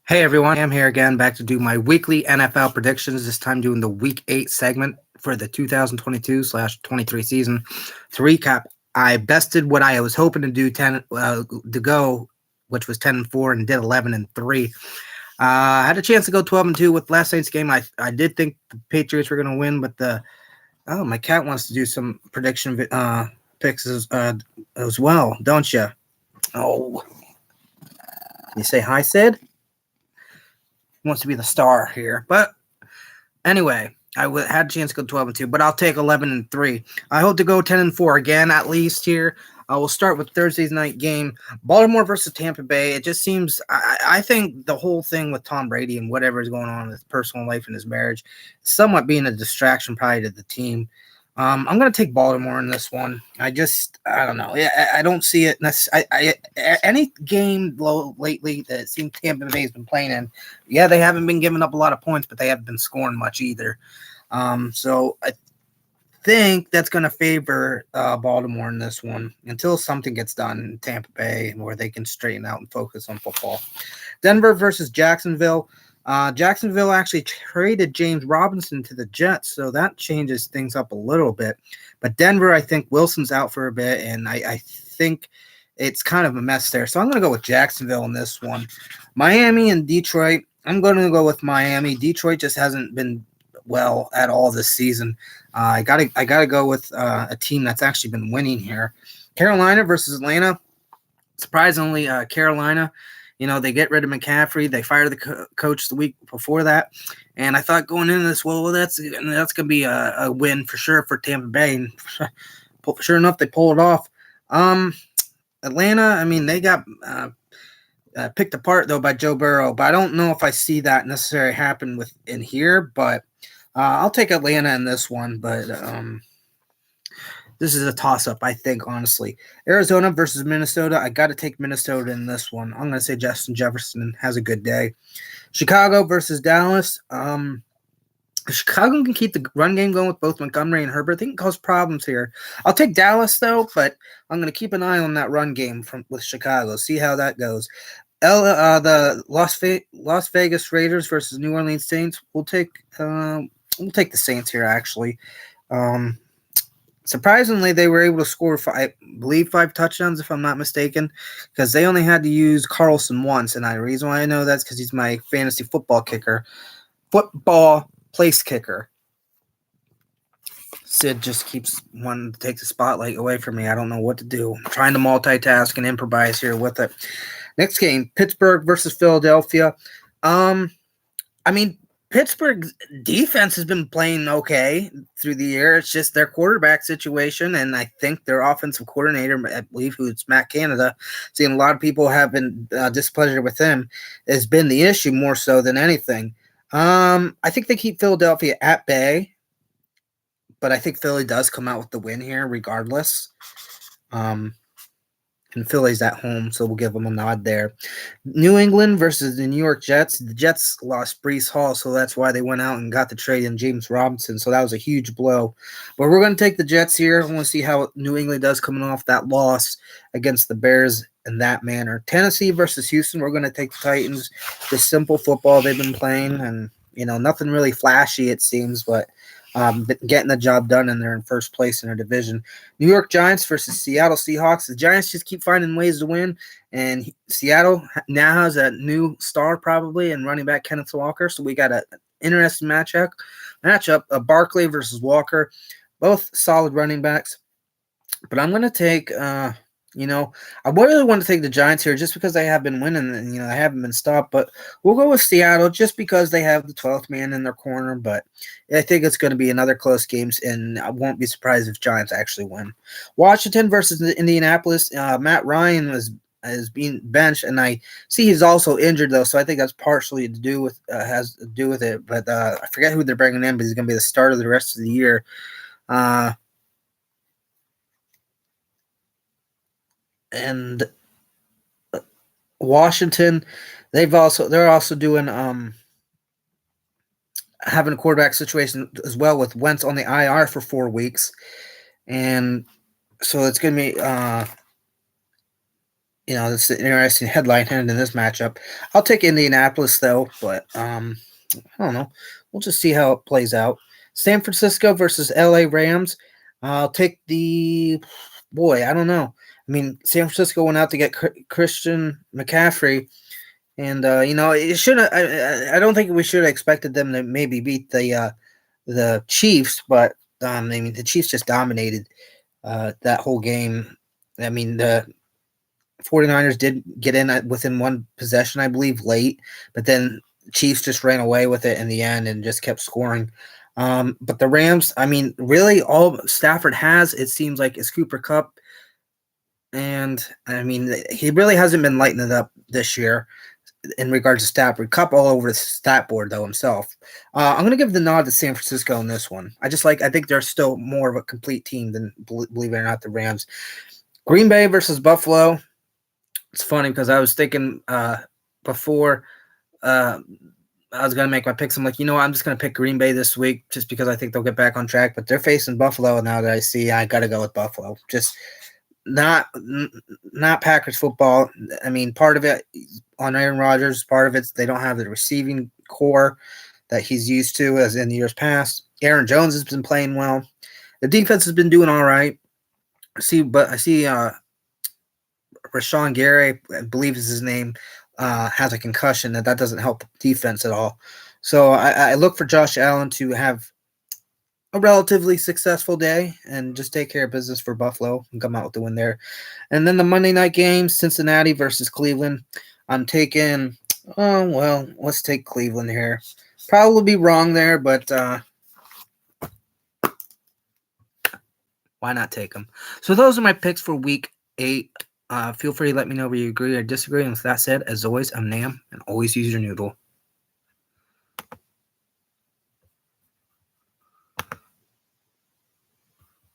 Hey everyone, I'm here again, back to do my weekly NFL predictions. This time doing the Week 8 segment for the 2022/23 season. To recap, I bested what I was hoping to do to go, which was 10-4, and did 11-3. I had a chance to go 12-2 with last night's game. I did think the Patriots were going to win, but my cat wants to do some prediction picks as well, don't you? Oh, can you say hi, Sid? Wants to be the star here. But anyway, had a chance to go 12-2, but I'll take 11-3. I hope to go 10-4 again, at least here. I will start with Thursday's night game, Baltimore versus Tampa Bay. It just seems, I think the whole thing with Tom Brady and whatever is going on in his personal life and his marriage, somewhat being a distraction probably to the team. I'm going to take Baltimore in this one. I don't know. I don't see it. Any game lately that it seems Tampa Bay has been playing in, they haven't been giving up a lot of points, but they haven't been scoring much either. So I think that's going to favor Baltimore in this one until something gets done in Tampa Bay where they can straighten out and focus on football. Denver versus Jacksonville. Jacksonville actually traded James Robinson to the Jets, so that changes things up a little bit. But Denver, I think Wilson's out for a bit, and I think it's kind of a mess there. So I'm going to go with Jacksonville in this one. Miami and Detroit. I'm going to go with Miami. Detroit just hasn't been well at all this season. I gotta go with a team that's actually been winning here. Carolina versus Atlanta. Surprisingly, Carolina. They get rid of McCaffrey. They fired the coach the week before that. And I thought going into this, that's going to be a win for sure for Tampa Bay. And sure enough, they pull it off. Atlanta, they got picked apart, though, by Joe Burrow. But I don't know if I see that necessarily happen in here. But I'll take Atlanta in this one. But this is a toss-up, I think, honestly. Arizona versus Minnesota. I got to take Minnesota in this one. I'm going to say Justin Jefferson has a good day. Chicago versus Dallas. Chicago can keep the run game going with both Montgomery and Herbert. They can cause problems here. I'll take Dallas, though, but I'm going to keep an eye on that run game with Chicago, see how that goes. The Las Vegas Raiders versus New Orleans Saints. We'll take the Saints here, actually. Surprisingly, they were able to score, I believe, 5 touchdowns, if I'm not mistaken, because they only had to use Carlson once. And the reason why I know that's because he's my fantasy football place kicker. Sid just keeps wanting to take the spotlight away from me. I don't know what to do. I'm trying to multitask and improvise here with it. Next game, Pittsburgh versus Philadelphia. Pittsburgh's defense has been playing okay through the year. It's just their quarterback situation, and I think their offensive coordinator, I believe, who's Matt Canada, seeing a lot of people have been displeasure with him, has been the issue more so than anything. I think they keep Philadelphia at bay, but I think Philly does come out with the win here regardless. And Philly's at home, so we'll give them a nod there. New England versus the New York Jets. The Jets lost Breece Hall, so that's why they went out and got the trade in James Robinson, so that was a huge blow. But we're going to take the Jets here. I want to see how New England does coming off that loss against the Bears in that manner. Tennessee versus Houston. We're going to take the Titans. The simple football they've been playing, and nothing really flashy, it seems, but getting the job done, and they're in first place in their division. New York Giants versus Seattle Seahawks. The Giants just keep finding ways to win, and Seattle now has a new star probably in running back Kenneth Walker, so we got an interesting matchup. Barkley versus Walker, both solid running backs, but I'm going to take I really want to take the Giants here just because they have been winning and, they haven't been stopped. But we'll go with Seattle just because they have the 12th man in their corner. But I think it's going to be another close game, and I won't be surprised if Giants actually win. Washington versus Indianapolis. Matt Ryan is being benched, and I see he's also injured, though, so I think that's partially has to do with it. But I forget who they're bringing in, but he's going to be the starter the rest of the year. And Washington, they're also doing having a quarterback situation as well with Wentz on the IR for 4 weeks, and so it's going to be That's an interesting headline heading in this matchup. I'll take Indianapolis though, but I don't know. We'll just see how it plays out. San Francisco versus LA Rams. I'll take the boy. I don't know. I mean, San Francisco went out to get Christian McCaffrey, and it should. I don't think we should have expected them to maybe beat the Chiefs, but I mean, the Chiefs just dominated that whole game. I mean, the 49ers did get in within one possession, I believe, late, but then Chiefs just ran away with it in the end and just kept scoring. But the Rams, I mean, really all Stafford has, it seems like, is Cooper Kupp. And, I mean, he really hasn't been lighting it up this year in regards to Stafford. Kupp all over the stat board, though, himself. I'm going to give the nod to San Francisco in this one. I think they're still more of a complete team than, believe it or not, the Rams. Green Bay versus Buffalo. It's funny because I was thinking before I was going to make my picks. I'm like, I'm just going to pick Green Bay this week just because I think they'll get back on track. But they're facing Buffalo now that I see. I got to go with Buffalo. Just not Packers football. I mean, part of it on Aaron Rodgers, part of it they don't have the receiving core that he's used to as in years past. Aaron Jones has been playing well. The defense has been doing all right. I see Rashawn Gary, I believe is his name, has a concussion, and that doesn't help the defense at all. So I look for Josh Allen to have a relatively successful day and just take care of business for Buffalo and come out with the win there. And then the Monday night game, Cincinnati versus Cleveland. I'm taking, let's take Cleveland here. Probably be wrong there, but why not take them? So those are my picks for week 8. Feel free to let me know where you agree or disagree. And with that said, as always, I'm Nam, and always use your noodle.